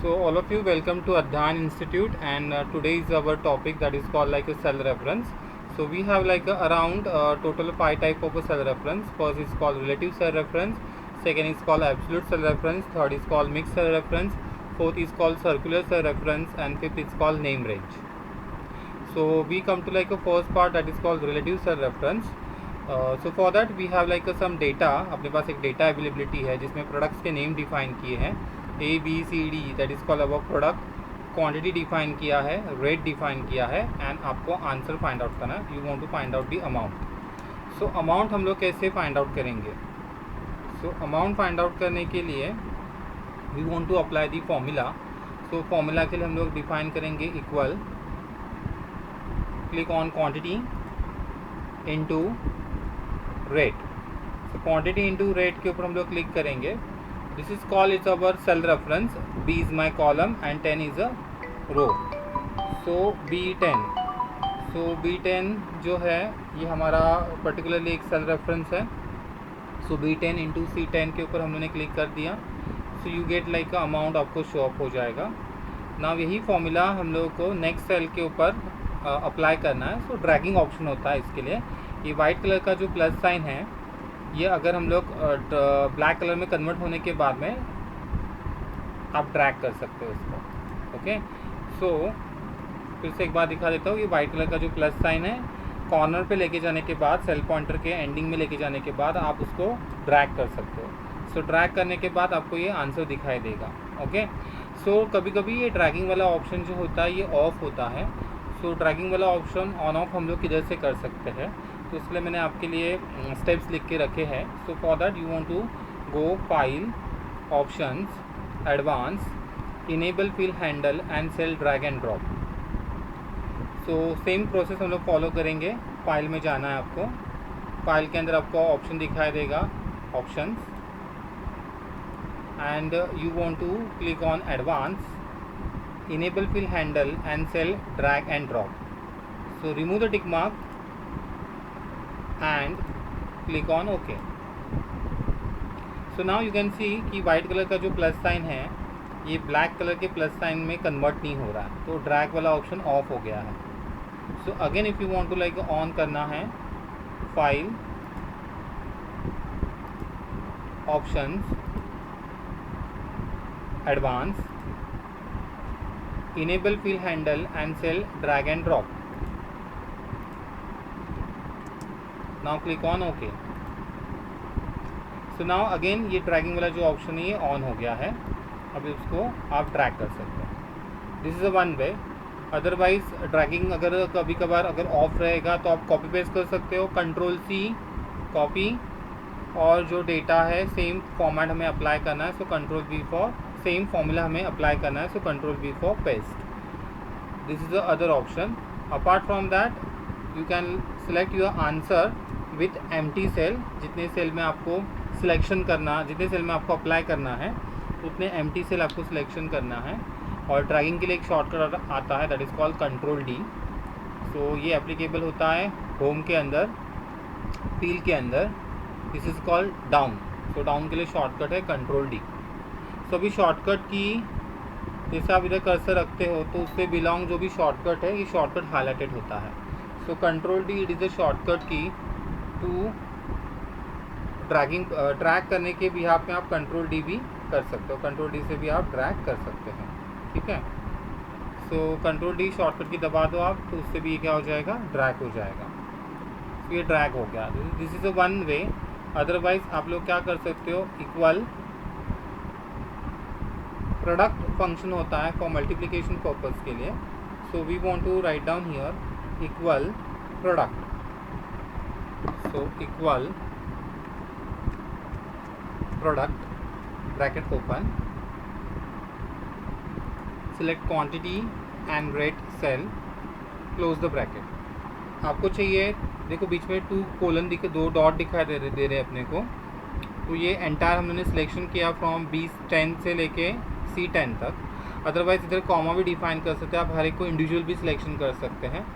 So all of you, welcome to Adhan Institute, and today is our topic that is called like a cell reference. So we have like around total 5 type of a cell reference. First is called relative cell reference, second is called absolute cell reference, third is called mixed cell reference, fourth is called circular cell reference, and fifth is called name range. So we come to like a first part that is called relative cell reference. So for that we have like some data. अपने पास एक data availability है जिसमें products के name define किए हैं A B C D, that is called our product. Quantity define किया है, rate define किया है, एंड आपको आंसर फाइंड आउट करना है. You want to find out the amount. So amount हम लोग कैसे फाइंड आउट करेंगे? सो अमाउंट फाइंड आउट करने के लिए we want to apply the formula. So formula के लिए हम लोग डिफाइन करेंगे equal, click on quantity into rate. So quantity into rate के ऊपर हम लोग क्लिक करेंगे. This is called is our cell reference. B is my column and 10 is a row. So B10. So B10 जो है ये हमारा particularly एक cell reference है. So B10 into C10 के ऊपर हम लोगों ने क्लिक कर दिया. So you get like a amount आपको शो अप हो जाएगा. Now यही फॉर्मूला हम लोगों को नेक्स्ट सेल के ऊपर अप्लाई करना है. सो ड्रैगिंग ऑप्शन होता है इसके लिए. ये वाइट कलर का जो प्लस साइन है ये अगर हम लोग ब्लैक कलर में कन्वर्ट होने के बाद में आप ड्रैग कर सकते हो इसको. ओके, सो फिर से एक बार दिखा देता हूँ. ये वाइट कलर का जो प्लस साइन है कॉर्नर पे लेके जाने के बाद, सेल पॉइंटर के एंडिंग में लेके जाने के बाद आप उसको ड्रैग कर सकते हो. सो ड्रैग करने के बाद आपको ये आंसर दिखाई देगा. ओके, सो कभी कभी ये ड्रैगिंग वाला ऑप्शन जो होता है ये ऑफ होता है. सो ड्रैगिंग वाला ऑप्शन ऑन ऑफ हम लोग किधर से कर सकते हैं, तो इसलिए मैंने आपके लिए स्टेप्स लिख के रखे हैं. So for that you want to go file, options, advance, enable fill handle and cell drag and drop. So same process हम लोग फॉलो करेंगे. फाइल में जाना है आपको. फाइल के अंदर आपको ऑप्शन दिखाई देगा, options, and you want to click on advance, enable fill handle and cell drag and drop. So remove the tick mark and click on OK. So now you can see कि white colour का जो plus sign है ये black colour के plus sign में convert नहीं हो रहा है, तो ड्रैग वाला ऑप्शन ऑफ हो गया है. So again if you want to like on करना है, file, options, advance, enable fill handle and cell drag and drop. Now click on OK. So now again ये ड्रैगिंग वाला जो ऑप्शन है ये ऑन हो गया है. अभी उसको आप ड्रैग कर सकते हैं. This is a one way. Otherwise dragging अगर कभी कभार अगर ऑफ रहेगा तो आप कॉपी पेस्ट कर सकते हो. कंट्रोल C कॉपी, और जो डेटा है सेम फॉर्मेट हमें अप्लाई करना है. So control V for same formula हमें अप्लाई करना है. So control V for paste. This is the other option. Apart from that you can select your answer with empty cell. जितने cell में आपको selection करना, जितने सेल में आपको अप्लाई करना है उतने एम्प्टी सेल आपको सिलेक्शन करना है. और ड्रैगिंग के लिए एक शॉर्टकट आता है that is called control D. सो ये एप्लीकेबल होता है होम के अंदर, फील के अंदर. This is called down. So down के लिए शॉर्टकट है कंट्रोल D. सो अभी शॉर्टकट की जैसे आप इधर कर्सर रखते हो तो उससे बिलोंग जो भी शॉर्टकट है ये शॉर्टकट हाईलाइटेड होता है. So control D it is a shortcut key to dragging. Track करने के बिहाफ में आप कंट्रोल D भी कर सकते हो. कंट्रोल D से भी आप ड्रैग कर सकते हैं. ठीक है, सो कंट्रोल D शॉर्टकट की दबा दो आप तो उससे भी ये क्या हो जाएगा, ड्रैग हो जाएगा. तो ये ड्रैग हो गया. This is a one way. Otherwise आप लोग क्या कर सकते हो, इक्वल प्रोडक्ट फंक्शन होता है फॉर मल्टीप्लिकेशन पर्पज़ के लिए. So we want to write down here equal product. So equal product, bracket open, select quantity and rate cell, close the bracket. आपको चाहिए, देखो बीच में 2 कोलन दिखे, 2 डॉट दिखाई दे रहे अपने को. तो ये एंटायर हमने सिलेक्शन किया फ्रॉम B10 से लेके C10 तक. अदरवाइज इधर कॉमा भी डिफाइन कर सकते हैं आप, हर एक को इंडिविजुअल भी सिलेक्शन कर सकते हैं.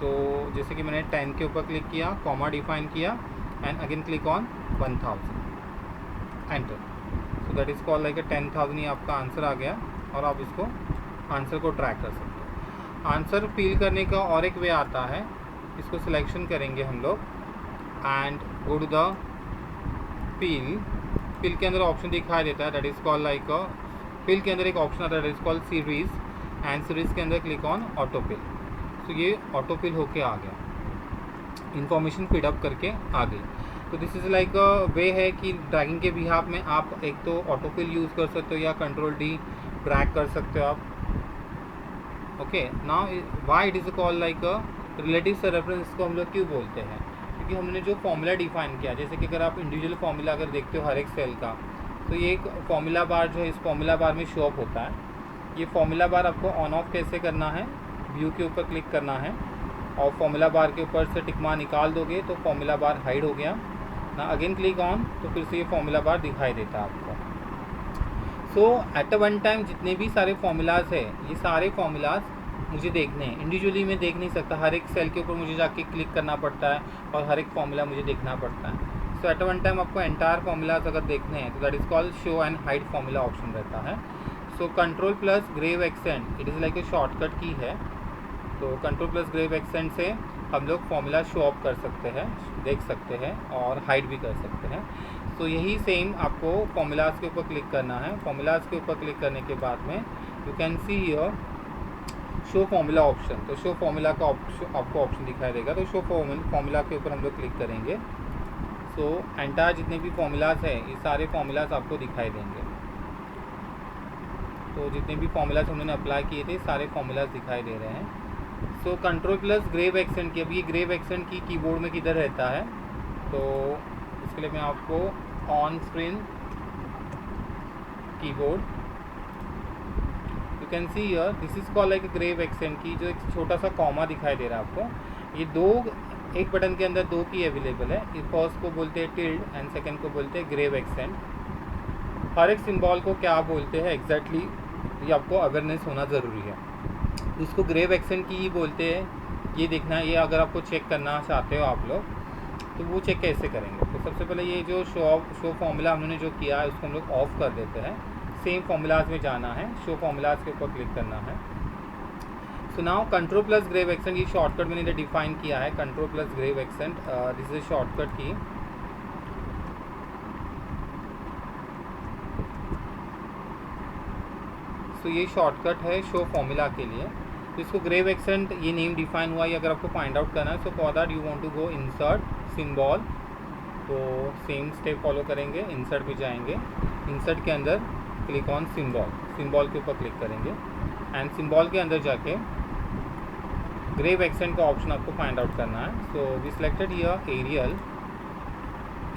तो जैसे कि मैंने 10 के ऊपर क्लिक किया, कॉमा डिफाइन किया, and again click on 1000, enter. So that is called like 10,000. ये आपका आंसर आ गया. और आप इसको आंसर को ट्रैक कर सकते हो। आंसर फिल करने का और एक वे आता है, इसको सिलेक्शन करेंगे हम लोग and go to the fill के अंदर ऑप्शन दिखाई देता है that is called like fill के अंदर एक ऑप्शन आता है that is called series and series के अंदर क्लिक ऑन ऑटो फिल। तो ये ऑटो फिल होके आ गया, इन्फॉर्मेशन फीडअप करके आ गई। तो दिस इज़ लाइक वे है कि ड्रैगिंग के बिहाफ में आप एक तो ऑटो फिल यूज़ कर सकते हो या कंट्रोल डी ड्रैग कर सकते हो आप। Okay, now why it is called like relative cell reference को हम लोग क्यों बोलते हैं, क्योंकि हमने जो फॉर्मूला डिफाइन किया, जैसे कि अगर आप इंडिविजुअल फॉर्मूला अगर देखते हो हर एक सेल का, तो ये एक फॉर्मूला बार जो है इस फॉर्मूला बार में शो अप होता है। ये फॉर्मूला बार आपको ऑन ऑफ कैसे करना है, व्यू के ऊपर क्लिक करना है और फॉर्मूला बार के ऊपर से टिक मार्क निकाल दोगे तो फॉर्मूला बार हाइड हो गया ना, अगेन क्लिक ऑन तो फिर से ये फॉर्मूला बार दिखाई देता है आपको। सो एट अ वन टाइम जितने भी सारे फॉर्मूलाज है, ये सारे फॉर्मूलाज मुझे देखने हैं, इंडिविजुअली मैं देख नहीं सकता, हर एक सेल के ऊपर मुझे जाके क्लिक करना पड़ता है और हर एक फॉर्मूला मुझे देखना पड़ता है। So at a one time आपको एंटायर फॉर्मूलाज अगर देखने हैं तो that is called show and hide formula option रहता है। So control plus grave accent it is like a shortcut key है, तो कंट्रोल प्लस ग्रेव एक्सेंट से हम लोग फॉर्मूला शो ऑफ कर सकते हैं, देख सकते हैं और हाइड भी कर सकते हैं। तो यही सेम आपको फॉर्मूलाज के ऊपर क्लिक करना है। फॉर्मूलाज के ऊपर क्लिक करने के बाद में you can see here show formula option, तो शो फॉर्मूला का आपको ऑप्शन दिखाई देगा। तो शो फॉर्मूला के ऊपर हम लोग क्लिक करेंगे। सो एंटायर जितने भी फॉर्मूलाज हैं ये सारे फॉर्मूलाज आपको दिखाई देंगे। तो जितने भी फॉर्मूलाज उन्होंने अप्लाई किए थे सारे फॉर्मूलाज दिखाई दे रहे हैं। So control plus grave accent key, अब ये ग्रेव एक्सेंट की कीबोर्ड में किधर रहता है, तो इसके लिए मैं आपको on screen keyboard you can see here this is called like grave accent key, जो एक छोटा सा कॉमा दिखाई दे रहा है आपको। ये दो, एक बटन के अंदर दो की अवेलेबल है, इस फर्स्ट को बोलते हैं टिल्ड एंड सेकेंड को बोलते हैं ग्रेव एक्सेंट। हर एक सिंबल को क्या बोलते हैं एग्जैक्टली ये आपको अवेयरनेस होना ज़रूरी है। इसको ग्रेव एक्सेंट की ही बोलते हैं, ये देखना है। ये अगर आपको चेक करना चाहते हो आप लोग तो वो चेक कैसे करेंगे, तो सबसे पहले ये जो शो फॉर्मूला हमने जो किया है उसको हम लोग ऑफ कर देते हैं। सेम फॉर्मूलाज में जाना है, शो फॉर्मूलाज के ऊपर क्लिक करना है। So now control plus grave accent, ये शॉर्टकट मैंने इधर डिफाइन किया है, control plus grave accent this is shortcut key. तो ये शॉर्टकट है शो फॉर्मूला के लिए। तो इसको ग्रेव एक्सेंट ये नेम डिफाइन हुआ, ये अगर आपको फाइंड आउट करना है। So for that you want to go insert symbol, तो सेम स्टेप फॉलो करेंगे, इंसर्ट पे जाएंगे, इंसर्ट के अंदर क्लिक ऑन सिंबल, सिंबल के ऊपर क्लिक करेंगे एंड सिंबल के अंदर जाके ग्रेव एक्सेंट का ऑप्शन आपको फाइंड आउट करना है। So we selected here Arial,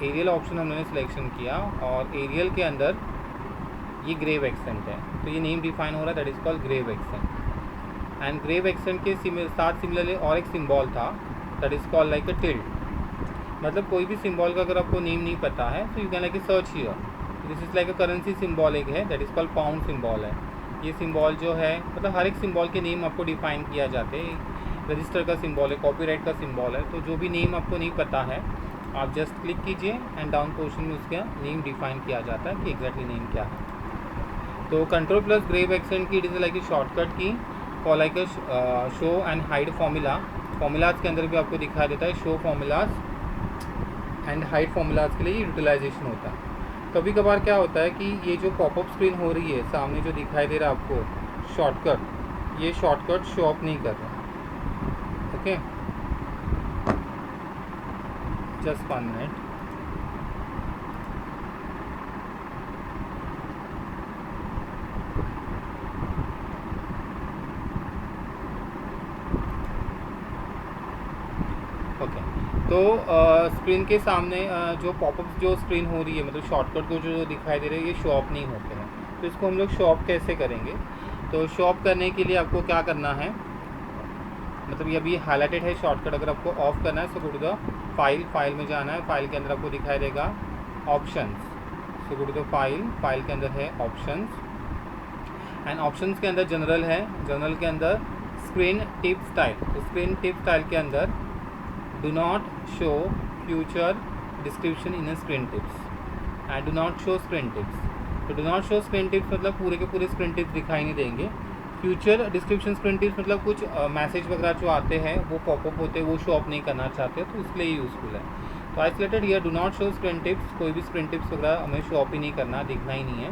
Arial option हमने सिलेक्शन किया और एरियल के अंदर ये ग्रेव एक्सेंट है, तो ये नेम डिफाइन हो रहा है that is called grave accent. And grave accent के साथ सिमिलरली और एक सिंबल था that is called like a tilde. मतलब कोई भी सिंबल का अगर आपको नेम नहीं पता है तो you can like search here, this is like a currency symbol एक है that is called pound symbol है। ये सिंबल जो है मतलब हर एक सिंबल के नेम आपको डिफाइन किया जाते हैं, रजिस्टर का सिंबल है, कॉपीराइट का सिंबल है, तो जो भी नेम आपको नहीं पता है आप जस्ट क्लिक कीजिए एंड डाउन पोर्शन में उसका नेम डिफाइन किया जाता है कि एग्जैक्टली नेम क्या है। तो control plus grave accent key it is like a shortcut key for like a show and hide formula. Formulas के अंदर भी आपको दिखाई देता है show formulas and hide formulas के लिए यूटिलाइजेशन होता है। कभी कभार क्या होता है कि ये जो पॉपअप स्क्रीन हो रही है सामने जो दिखाई दे रहा है आपको शॉर्टकट, ये शॉर्टकट शो अप नहीं कर रहा। Okay, just 1 minute. ओके, तो स्क्रीन के सामने जो पॉपअप जो स्क्रीन हो रही है मतलब शॉर्टकट को जो दिखाई दे रहे हैं ये शो ऑफ नहीं होते हैं। तो इसको हम लोग शो ऑफ कैसे करेंगे, तो शो ऑफ करने के लिए आपको क्या करना है, मतलब ये अभी हाईलाइटेड है शॉर्टकट, अगर आपको ऑफ करना है so go to the file में जाना है। फाइल के अंदर आपको दिखाई देगा options, so go to the file के अंदर है ऑप्शंस एंड ऑप्शंस के अंदर जनरल है, जनरल के अंदर स्क्रीन टिप स्टाइल, तो स्क्रीन टिप स्टाइल के अंदर do not show future description in screen tips and do not show screen tips, तो do not show screen tips मतलब पूरे के पूरे स्क्रीन टिप्स दिखाई नहीं देंगे। फ्यूचर डिस्क्रिप्शन स्क्रीन टिप्स मतलब कुछ मैसेज वगैरह जो आते हैं वो पॉपअप होते हैं, वो शो अप नहीं करना चाहते, तो इसलिए यूज़फुल है। तो isolated here do not show screen tips, कोई भी स्क्रीन टिप्स वगैरह हमें शो अप ही नहीं करना, दिखना ही नहीं है।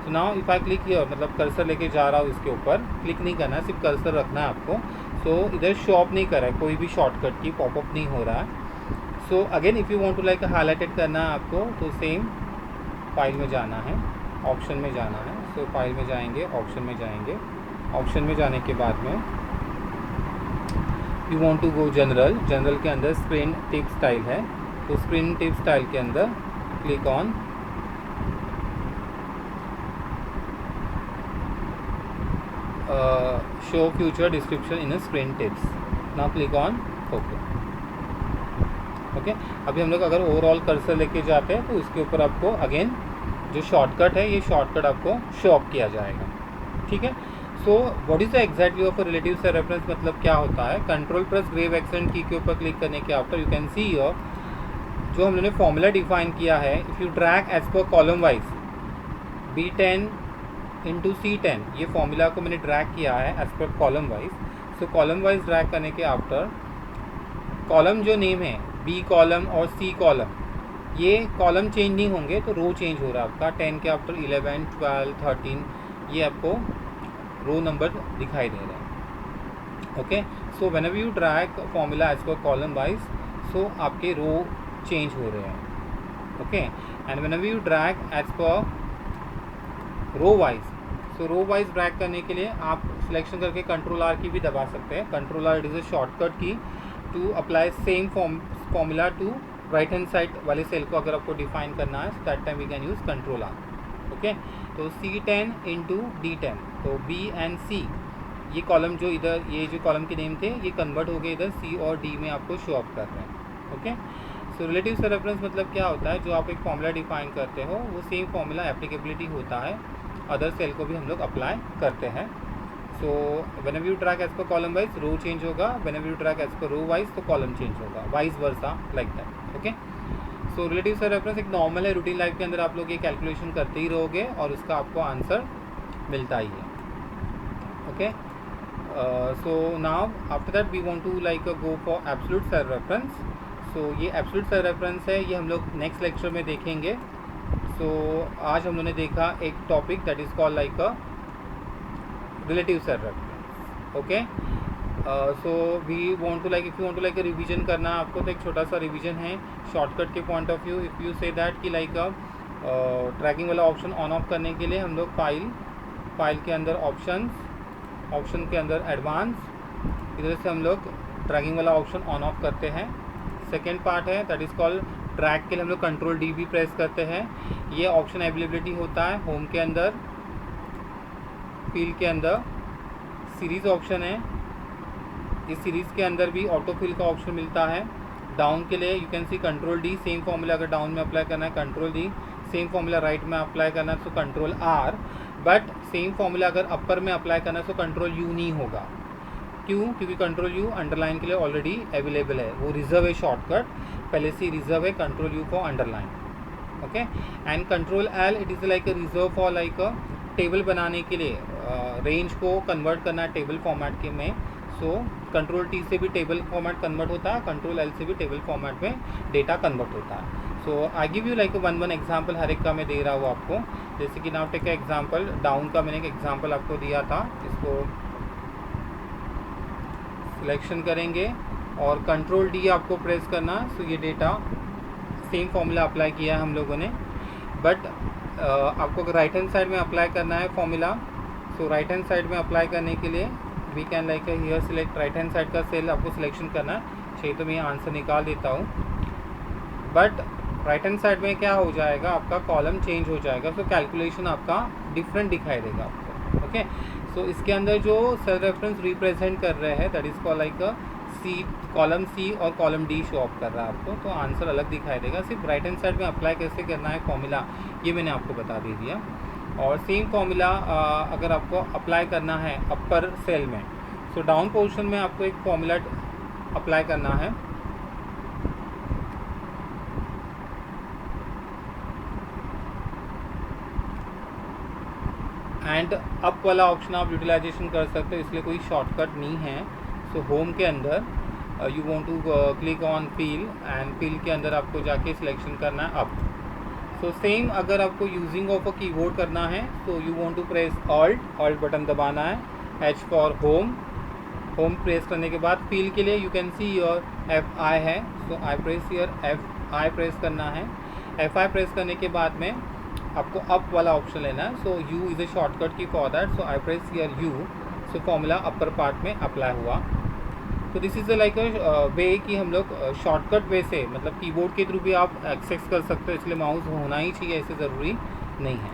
तो now if I click here, मतलब कर्सर लेके जा रहा हूँ इसके ऊपर, क्लिक नहीं करना है, सिर्फ कर्सर रखना है आपको। सो इधर शो अप नहीं कर रहा है, कोई भी शॉर्टकट की पॉपअप नहीं हो रहा है। So again if you want to like highlighted करना है आपको, तो सेम फाइल में जाना है, ऑप्शन में जाना है। सो फाइल में जाएंगे, ऑप्शन में जाएंगे, ऑप्शन में जाने के बाद में you want to go general, general के अंदर स्क्रीन टिप स्टाइल है, तो स्क्रीन टिप स्टाइल के अंदर click on show future description in screen tips, now click on okay. Okay, अभी हम लोग अगर ओवरऑल कर्सर लेके जाते हैं तो इसके ऊपर आपको अगेन जो शॉर्टकट है, ये शॉर्टकट आपको शो अप किया जाएगा। ठीक है। So what is the exactly of relative cell reference, मतलब क्या होता है। कंट्रोल प्लस ग्रेव एक्सेंट की के ऊपर क्लिक करने के after you can see here जो हमने फॉर्मूला डिफाइन किया है, if you drag as per column wise B10 into C10, ये फॉर्मूला को मैंने ड्रैग किया है एज पर column wise. So column wise drag करने के आफ्टर कॉलम जो नेम है B कॉलम और C कॉलम, ये कॉलम चेंज नहीं होंगे, तो रो चेंज हो रहा है आपका। 10 के आफ्टर 11, 12, 13 ये आपको रो नंबर दिखाई दे रहे हैं। Okay, so whenever you drag formula edge पर कॉलम वाइज, सो आपके रो चेंज हो रहे हैं। Okay, and whenever you drag as पर row wise, so row wise drag करने के लिए आप सिलेक्शन करके कंट्रोल R की भी दबा सकते हैं। Control R it is a shortcut key to apply same formula to right hand side वाले सेल को अगर आपको डिफाइन करना है, that time we can use control R। Okay, तो C10 इंटू D10, तो B एंड C ये column जो इधर, ये जो कॉलम के नेम थे ये कन्वर्ट हो गए इधर C और D में आपको शो अप कर रहे हैं। Okay, so relative cell reference मतलब क्या होता है, जो आप एक फॉर्मूला डिफाइन करते हो वो सेम फॉर्मूला एप्लीकेबिलिटी होता है, अदर सेल को भी हम लोग अप्लाई करते हैं। So whenever you drag as per column wise row change होगा, व्हेनेवर यू ड्रैग एज पर रो वाइज तो कॉलम चेंज होगा, vice versa like that. Okay, so relative cell reference एक नॉर्मल है, रूटीन लाइफ के अंदर आप लोग ये कैलकुलेशन करते ही रहोगे और उसका आपको आंसर मिलता ही है। Okay, so now after that we want to like go for absolute cell reference. So ये एब्सोल्यूट सेल रेफरेंस है, ये हम लोग नेक्स्ट लेक्चर में देखेंगे। सो आज हम लोगों ने देखा एक topic that is called like a relative cell reference. Okay, so we want to like, if you want to like revision करना है आपको, तो एक छोटा सा रिवीजन है शॉर्टकट के point of view. If you say that कि लाइक ट्रैकिंग वाला ऑप्शन ऑन ऑफ करने के लिए हम लोग फाइल के अंदर ऑप्शन के अंदर एडवांस, इधर से हम लोग ट्रैकिंग वाला ऑप्शन ऑन ऑफ करते हैं। सेकेंड पार्ट है दैट इज़ कॉल्ड ट्रैक के लिए हम लोग कंट्रोल D भी प्रेस करते हैं। ये ऑप्शन अवेलेबिलिटी होता है होम के अंदर, फिल के अंदर सीरीज़ ऑप्शन है, इस सीरीज़ के अंदर भी ऑटो फिल का ऑप्शन मिलता है। डाउन के लिए you can see control D, same formula अगर डाउन में अप्लाई करना है control D, same formula right में अप्लाई करना है तो control R, but same formula अगर अपर में अप्लाई करना है तो कंट्रोल U नहीं होगा। क्यों? क्योंकि कंट्रोल U अंडरलाइन के लिए ऑलरेडी अवेलेबल है, वो रिजर्व है शॉर्टकट, पहले से रिजर्व है control U for underline. Okay, and control L it is like a reserve for like a table बनाने के लिए, रेंज को कन्वर्ट करना है टेबल फॉर्मेट के में। सो कंट्रोल T से भी टेबल फॉर्मेट कन्वर्ट होता है, कंट्रोल L से भी टेबल फॉर्मेट में डेटा कन्वर्ट होता है। So I give you like one example, हर एक का मैं दे रहा हूँ आपको। जैसे कि नाउ टेक एग्जाम्पल डाउन का, मैंने एक एग्जाम्पल आपको दिया था, इसको सिलेक्शन करेंगे और कंट्रोल D आपको प्रेस करना। सो ये डेटा सेम फॉर्मूला अप्लाई किया है हम लोगों ने, बट आपको अगर राइट हैंड साइड में अप्लाई करना है formula, so right hand side में अप्लाई करने के लिए we can like here select right hand side का सेल आपको सिलेक्शन करना है। चाहिए तो मैं आंसर निकाल देता हूँ, बट राइट हैंड साइड में क्या हो जाएगा, आपका कॉलम चेंज हो जाएगा, सो कैलकुलेशन आपका डिफरेंट दिखाई देगा आपको। ओके, सो इसके अंदर जो सेल रेफरेंस रिप्रेजेंट कर रहे हैं that is called like C, column C और कॉलम D शो अप कर रहा है आपको, तो आंसर अलग दिखाई देगा। सिर्फ राइट हैंड साइड में अप्लाई कैसे करना है फॉर्मूला, ये मैंने आपको बता दे दिया। और सेम फॉर्मूला अगर आपको अप्लाई करना है अपर सेल में, सो डाउन पोजीशन में आपको एक फॉर्मूला अप्लाई करना है। एंड अप वाला ऑप्शन आप यूटिलाइजेशन कर सकते हो, इसलिए कोई शॉर्टकट नहीं है। सो होम के अंदर you want to click on fill, and fill के अंदर आपको जाके सिलेक्शन करना है अप। सो सेम अगर आपको यूजिंग ऑफ अ कीबोर्ड करना है तो you want to press alt button दबाना है, H for home. Home press करने के बाद फील के लिए you can see your Fi है, so I press your Fi press करना है। Fi प्रेस करने के बाद में आपको अप वाला ऑप्शन लेना है। सो U is a shortcut key for that, so I press your U। So formula upper part में अप्लाई हुआ। तो दिस इज़ लाइक अ वे कि हम लोग शॉर्टकट वे से, मतलब कीबोर्ड के थ्रू भी आप एक्सेस कर सकते हो, इसलिए माउस होना ही चाहिए, ऐसे ज़रूरी नहीं है।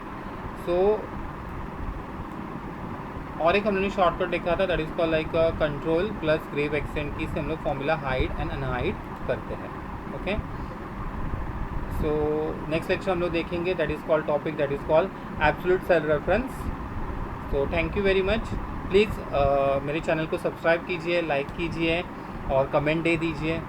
सो और एक हमने शॉर्टकट देखा था, that is call like control plus grave accent key, से हम लोग फॉर्मूला हाइड एंड अनहाइड करते हैं। ओके, सो नेक्स्ट लेक्चर हम लोग देखेंगे, that is called topic that is called absolute cell reference. तो thank you very much. Please मेरे चैनल को सब्सक्राइब कीजिए, लाइक कीजिए और कमेंट दे दीजिए।